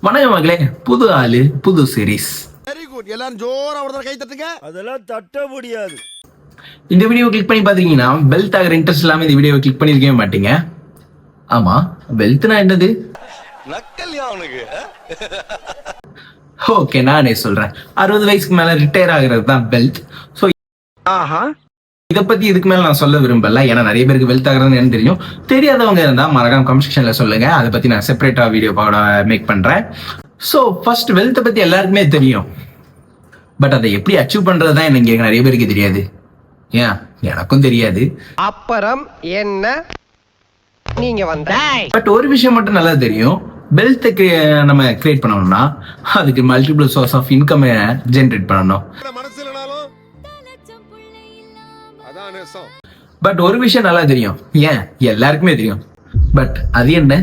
வணக்கம் மகளே, புது ஆளு புது சீரிஸ். Very good. எல்லாரும் ஜோரா ஒரு கை தட்டுங்க. அதெல்லாம் தட்ட முடியாது. இந்த வீடியோ கிளிக் பண்ணி பாத்தீங்கன்னா வெல்த் ஆகிற இன்ட்ரெஸ்ட் இல்லாம இந்த வீடியோ கிளிக் பண்ணிருக்கவே மாட்டீங்க. ஆமா, வெல்த்னா என்னது? நக்கல்யா அவனுக்கு. ஓகே, நானே சொல்றேன். 60 வயசுக்கு மேல ரிட்டையர் ஆகுறது தான் வெல்த். ஸோ இதை பத்தி இதுக்கு மேல நான் சொல்ல விரும்பல, ஏன்னா நிறைய பேருக்கு வெல்த் ஆகுறதுன்னு எனக்கு தெரியும். தெரியாதவங்க இருந்தா மறக்காம கமெண்ட் செக்ஷன்ல சொல்லுங்க, அதை பத்தி நான் செப்பரேட்டா வீடியோ மேக் பண்றேன். ஸோ ஃபர்ஸ்ட், வெல்த்தை பத்தி எல்லாருக்குமே தெரியும். பட் அதை எப்படி அச்சீவ் பண்றதுதான் எனக்கு நிறைய பேருக்கு தெரியாது. ஏன், எனக்கும் தெரியாது. அப்புறம் என்ன நீங்க வந்த? பட் ஒரு விஷயம் மட்டும் நல்லா தெரியும். வெல்த்தை நம்ம கிரியேட் பண்ணணும்னா அதுக்கு multiple source of income generate பண்ணணும். மனசு இல்லனாலும் அதான் நேசம். பட் ஒரு விஷயம் நல்லா தெரியும். ஏன், எல்லாருக்குமே தெரியும். பட் அது என்ன?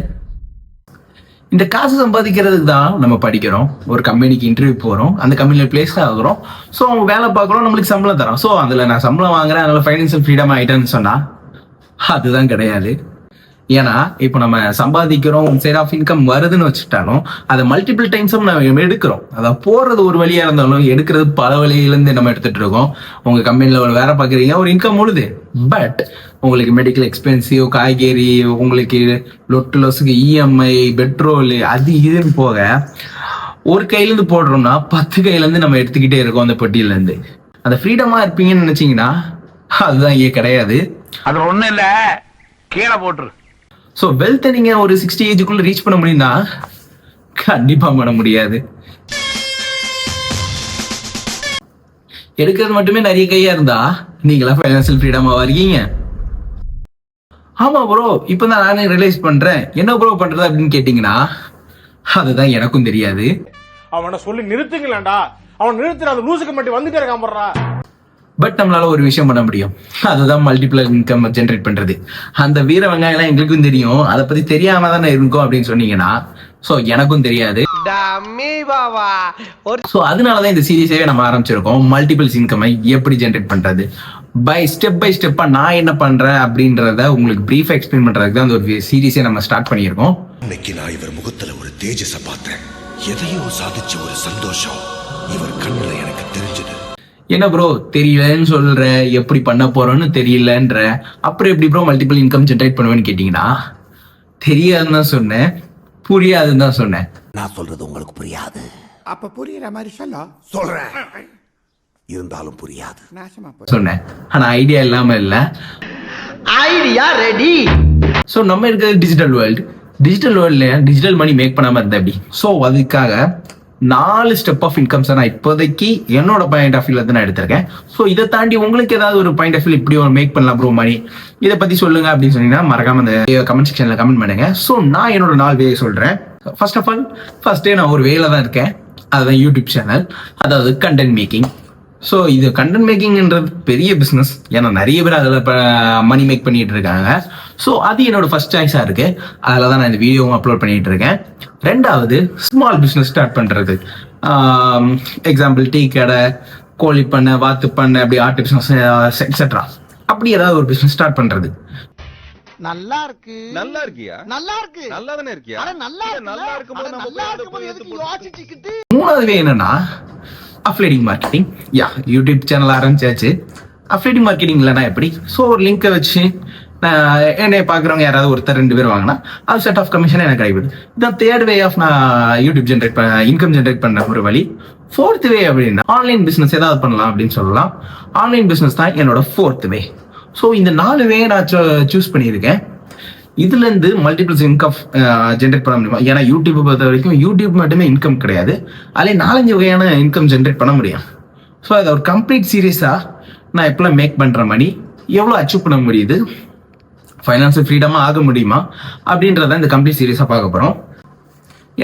இந்த காசு சம்பாதிக்கிறதுக்கு தான் நம்ம படிக்கிறோம், ஒரு கம்பெனிக்கு இன்டர்வியூ போகிறோம், அந்த கம்பெனியில் பிளேஸ் ஆகுறோம். ஸோ அவங்க வேலை பார்க்குறோம், நம்மளுக்கு சம்பளம் தரோம். ஸோ அதில் நான் சம்பளம் வாங்குறேன், அதனால ஃபைனான்சியல் ஃப்ரீடம் ஆகிட்டேன்னு சொன்னால் அதுதான் கிடையாது. ஏன்னா இப்போ நம்ம சம்பாதிக்கிறோம், சைட் ஆஃப் இன்கம் வருதுன்னு வச்சுட்டாலும் அதை மல்டிபிள் டைம்ஸும் நம்ம எடுக்கிறோம். அதாவது போடுறது ஒரு வழியாக இருந்தாலும் எடுக்கிறது பல வழியிலேருந்து நம்ம எடுத்துகிட்டு இருக்கோம். உங்கள் கம்பெனியில் ஒரு வேலை பார்க்குறீங்க, ஒரு இன்கம் முழுது. பட் உங்களுக்கு மெடிக்கல் எக்ஸ்பென்சிவ், காய்கறி, உங்களுக்கு லொட்டு லொசுக்கு இஎம்ஐ, பெட்ரோல், அது இதுன்னு போக ஒரு கையிலேருந்து போடுறோம்னா 10 கையிலேருந்து நம்ம எடுத்துக்கிட்டே இருக்கோம் அந்த பெட்டியிலேருந்து. அந்த ஃப்ரீடமாக இருப்பீங்கன்னு நினச்சிங்கன்னா அதுதான் இங்கே கிடையாது. அது ஒன்றும் இல்லை, கீழே போட்டுரு. ஸோ வெல்த்தை நீங்கள் ஒரு 60 ஏஜுக்குள்ளே ரீச் பண்ண முடியும்னா கண்டிப்பாக பண்ண முடியாது. எடுக்கிறது மட்டுமே நிறைய கையா இருந்தா நீங்களா ஃபைனான்சியல் ஃப்ரீடமாக இருக்கீங்க? ஆமா ப்ரோ, இப்போ தான் நானே ரியலைஸ் பண்றேன். என்ன ப்ரோ பண்றது அப்படின்னு கேட்டீங்கன்னா அதுதான் எனக்கும் தெரியாது. அவனை சொல்லி நிறுத்துங்களேன்டா. அவன் நிறுத்துற அந்த லூசுக்கு மட்டும் வந்துட்டே இருக்கான் போடுறா. பட் நம்மளால ஒரு விஷயம் பண்ண முடியும், அதுதான் மல்டிபிள் இன்கம் ஜென்ரேட் பண்றது. அந்த வீர வெங்காயம் எங்களுக்கும் தெரியும், அதை பத்தி தெரியாம தானே இருக்கும் அப்படின்னு சொன்னீங்கன்னா ஸோ எனக்கும் தெரியாது. ஸோ அதனாலதான் இந்த சீரீஸே நம்ம ஆரம்பிச்சிருக்கோம். மல்டிபிள்ஸ் இன்கம் எப்படி ஜென்ரேட் பண்றது, பை ஸ்டெப்பா நான் என்ன பண்றேன் அப்படின்றத உங்களுக்கு பிரீஃபா எக்ஸ்பிளைன் பண்றதுக்கு தான் அந்த ஒரு சீரீஸே நம்ம ஸ்டார்ட் பண்ணியிருக்கோம். இன்னைக்கு நான் இவர் முகத்துல ஒரு தேஜஸ பார்த்தேன். எதையோ சாதிச்ச ஒரு சந்தோஷம் இவர் கண்ணுல எனக்கு தெரிஞ்சது. என்ன ப்ரோ தெரியலன்னு சொல்ற, எப்படி பண்ண போறோம்னு தெரியலன்ற, அப்புறம் எப்படி ப்ரோ மல்டிபிள் இன்கம் ஜென்ரேட் பண்ணுவேன்னு கேட்டீங்கன்னா தெரியாதுன்னு தான் சொன்னேன், புரியாதுன்னு தான் சொன்னேன். நான் சொல்றது உங்களுக்கு புரியாது. அப்ப புரியுற மாதிரி சொல்றேன், இருந்தாலும் புரியாது சொன்னேன். ஆனா ஐடியா இல்லாம இல்ல, ஐடியா ரெடி. ஸோ நம்ம இருக்கிறது டிஜிட்டல் வேர்ல்டு. டிஜிட்டல் வேர்ல்ட்ல டிஜிட்டல் மணி மேக் பண்ணாம இருந்தா எப்படி? ஸோ அதுக்காக 4 ஸ்டெப் ஆஃப் இன்கம்ஸ் நான் இப்போதைக்கு என்னோட பாயிண்ட் ஆஃப் வியூல தான் நான் எடுத்திருக்கேன். ஸோ இதை தாண்டி உங்களுக்கு ஏதாவது ஒரு பாயிண்ட் ஆஃப் வியூ இப்படி ஒரு மேக் பண்ணலாம் ப்ரோ மணி, இதை பத்தி சொல்லுங்க அப்படின்னு சொன்னீங்கன்னா மறக்காம அந்த கமெண்ட் செக்ஷன்ல கமெண்ட் பண்ணுங்க. ஸோ நான் என்னோட 4 வே சொல்றேன். ஃபர்ஸ்ட் ஆஃப் ஆல், ஃபர்ஸ்டே நான் ஒரு வேல தான் இருக்கேன், அதுதான் யூடியூப் சேனல், அதாவது கண்டென்ட் மேக்கிங். ஸோ இது கண்டென்ட் மேக்கிங்ன்றது பெரிய பிஸ்னஸ், ஏன்னா நிறைய பேர் அதில் மணி மேக் பண்ணிட்டு இருக்காங்க. ஸோ அது என்னோட ஃபர்ஸ்ட் சாய்ஸாக இருக்கு, அதில் தான் நான் இந்த வீடியோவும் அப்லோட் பண்ணிட்டு இருக்கேன். ரெண்டாவது, ஸ்மால் பிஸ்னஸ் ஸ்டார்ட் பண்ணுறது. எக்ஸாம்பிள் டீ கடை, கோழி பண்ணை, வாத்து பண்ணை, அப்படி ஆர்ட் பிஸ்னஸ் எக்ஸெட்ரா, அப்படி ஏதாவது ஒரு பிஸ்னஸ் ஸ்டார்ட் பண்ணுறது. நல்லா இருக்கு. நல்லா இருக்கியா? நல்லா இருக்கு. நல்லா தானே இருக்கியா? நல்லா நல்லா இருக்கும்போது நம்ம எதுக்கு யோசிச்சுக்கிட்டு? மூணாவது என்னன்னா அஃபிலியேட்டிங் மார்க்கெட்டிங். யூடியூப் சேனல் ஆரம்பிச்சாச்சு, அஃபிலியேட்டிங் மார்க்கெட்டிங் இல்லைனா எப்படி? ஸோ ஒரு லிங்கை வச்சு என்னை பார்க்குறவங்க யாராவது ஒருத்தர் 2 பேர் வாங்கினா அது செட் ஆஃப் கமிஷன் எனக்கு கிடைக்குது. இதான் தேர்ட் வே ஆஃப் நான் யூடியூப் இன்கம் ஜென்ரேட் பண்ண ஒரு வழி. ஃபோர்த் வே அப்படின்னா ஆன்லைன் பிஸ்னஸ் ஏதாவது பண்ணலாம் அப்படின்னு சொல்லலாம். ஆன்லைன் பிஸ்னஸ் தான் என்னோட ஃபோர்த் வே. ஸோ இந்த 4 வே நான் சூஸ் பண்ணியிருக்கேன். இதுல இருந்து மல்டிபிள்ஸ் இன்கம் ஜென்ரேட் பண்ண முடியுமா? ஏன்னா யூடியூப் பொறுத்த வரைக்கும் யூடியூப் மட்டுமே இன்கம் கிடையாது, அதிலே 4-5 வகையான இன்கம் ஜென்ரேட் பண்ண முடியும். ஸோ அதை ஒரு கம்ப்ளீட் சீரியஸா நான் எப்பெல்லாம் மேக் பண்ற மணி எவ்வளோ அச்சீவ் பண்ண முடியுது, ஃபைனான்சியல் ஃப்ரீடமா ஆக முடியுமா அப்படின்றத இந்த கம்ப்ளீட் சீரியஸா பார்க்க போறோம்.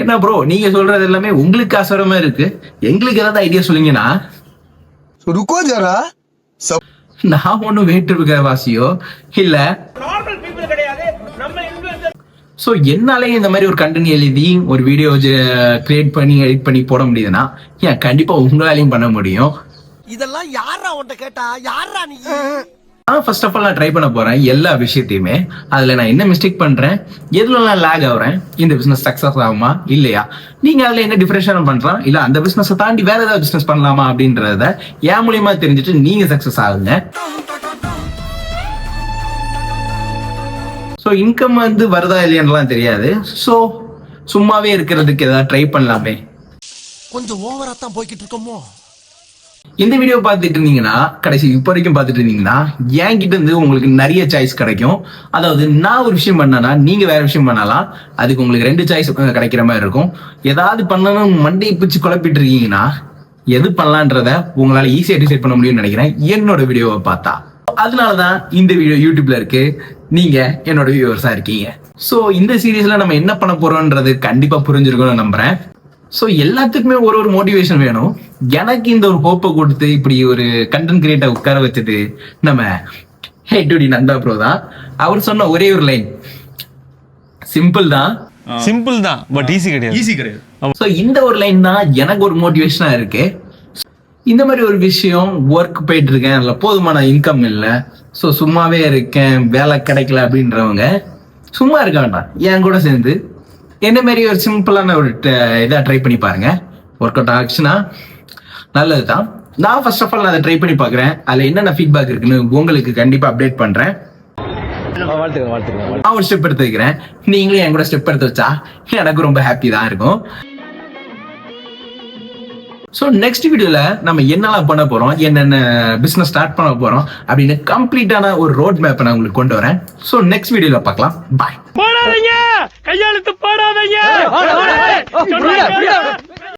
என்ன ப்ரோ நீங்க சொல்றது எல்லாமே உங்களுக்கு அசரமா இருக்கு, எங்களுக்கு ஏதாவது ஐடியா சொல்லுங்கன்னா. நான் ஒன்றும் வேற்று இருக்கிற வாசியோ இல்ல. ஸோ என்னாலே இந்த மாதிரி ஒரு கண்டென்ட் எழுதி ஒரு வீடியோ கிரியேட் பண்ணி எடிட் பண்ணி போட முடியுதுன்னா ஏன் கண்டிப்பா உங்களாலையும் பண்ண முடியும். இதெல்லாம் யாரா உன்கிட்ட கேட்டா? யாரா நீ? ஃபர்ஸ்ட் ஆஃப் ஆல் நான் ட்ரை பண்ண போறேன் எல்லா விஷயத்தையுமே. அதுல நான் என்ன மிஸ்டேக் பண்றேன், எதுல நான் லேக் ஆகுறேன், இந்த பிசினஸ் சக்சஸ் ஆகுமா இல்லையா, நீங்க அதுல என்ன டிஃபரன்ஷியேட் பண்றோம், இல்ல அந்த பிசினஸ் தாண்டி வேற ஏதாவது பிசினஸ் பண்ணலாமா அப்படின்றத என் மூலியமா தெரிஞ்சுட்டு நீங்க சக்சஸ் ஆகுங்க. ஸோ இன்கம் வந்து வருதா இல்லையான்லாம் தெரியாது. ஸோ சும்மாவே இருக்கிறதுக்கு ஏதாவது ட்ரை பண்ணலாமே. கொஞ்சம் ஓவரா தான் போய்கிட்டு இருக்கோமோ. இந்த வீடியோ பார்த்துட்டு இருந்தீங்கன்னா, கடைசி இப்போ வரைக்கும் பார்த்துட்டு இருந்தீங்கன்னா, என்கிட்ட இருந்து உங்களுக்கு நிறைய சாய்ஸ் கிடைக்கும். அதாவது நான் ஒரு விஷயம் பண்ணனா நீங்க வேற விஷயம் பண்ணலாம். அதுக்கு உங்களுக்கு 2 சாய்ஸ் கிடைக்கிற மாதிரி இருக்கும். ஏதாவது பண்ணணும் மண்டையை பிச்சு குழப்பிட்டு இருக்கீங்கன்னா, எது பண்ணலான்றத உங்களால ஈஸியா டிசைட் பண்ண முடியும்னு நினைக்கிறேன் என்னோட வீடியோவை பார்த்தா. அதனாலதான் இந்த வீடியோ யூடியூப்ல இருக்கு, நீங்க என்னோட வியூவர்ஸா இருக்கீங்க. ஸோ இந்த சீரீஸ்ல நம்ம என்ன பண்ண போறோம்ன்றது கண்டிப்பா புரிஞ்சிருக்கும்னு நம்புறேன். ஸோ எல்லாத்துக்குமே ஒரு மோட்டிவேஷன் வேணும். எனக்கு இந்த ஒரு ஹோப்பை கொடுத்து இப்படி ஒரு கண்டென்ட் கிரியேட்டை உட்கார வச்சது நம்ம ஹேட்டுடி நந்தா ப்ரோ தான். அவர் சொன்ன ஒரே ஒரு லைன் சிம்பிள் தான், பட் ஈஸி கிடையாது. ஸோ இந்த ஒரு லைன் தான் எனக்கு ஒரு மோட்டிவேஷனா இருக்கு. இந்த மாதிரி ஒரு விஷயம், ஒர்க் போயிட்டு இருக்கேன், அதுல போதுமான இன்கம் இல்லை, ஸோ சும்மாவே இருக்கேன், வேலை கிடைக்கல அப்படின்றவங்க சும்மா இருக்க வேண்டாம், என் கூட சேர்ந்து என்ன மாதிரி ஒரு சிம்பிளான ஒரு இதாக ட்ரை பண்ணி பாருங்க. ஒர்க் அவுட் ஆச்சுன்னா நல்லது தான். நான் ஃபர்ஸ்ட் ஆஃப் ஆல் அதை ட்ரை பண்ணி பார்க்குறேன். அதில் என்னென்ன ஃபீட்பேக் இருக்குன்னு உங்களுக்கு கண்டிப்பாக அப்டேட் பண்ணுறேன். நான் ஒரு ஸ்டெப் எடுத்து வைக்கிறேன், நீங்களும் என் கூட ஸ்டெப் எடுத்து வச்சா எனக்கு ரொம்ப ஹாப்பி தான் இருக்கும். ஸோ நெக்ஸ்ட் வீடியோல நம்ம என்னெல்லாம் பண்ண போறோம், என்னென்ன பிசினஸ் ஸ்டார்ட் பண்ண போறோம் அப்படின்னு கம்ப்ளீட்டான ஒரு ரோட் மேப்பை நான் உங்களுக்கு கொண்டு வரேன். ஸோ நெக்ஸ்ட் வீடியோல பார்க்கலாம். பாய். போடாதீங்க, கையெழுத்து போடாதீங்க.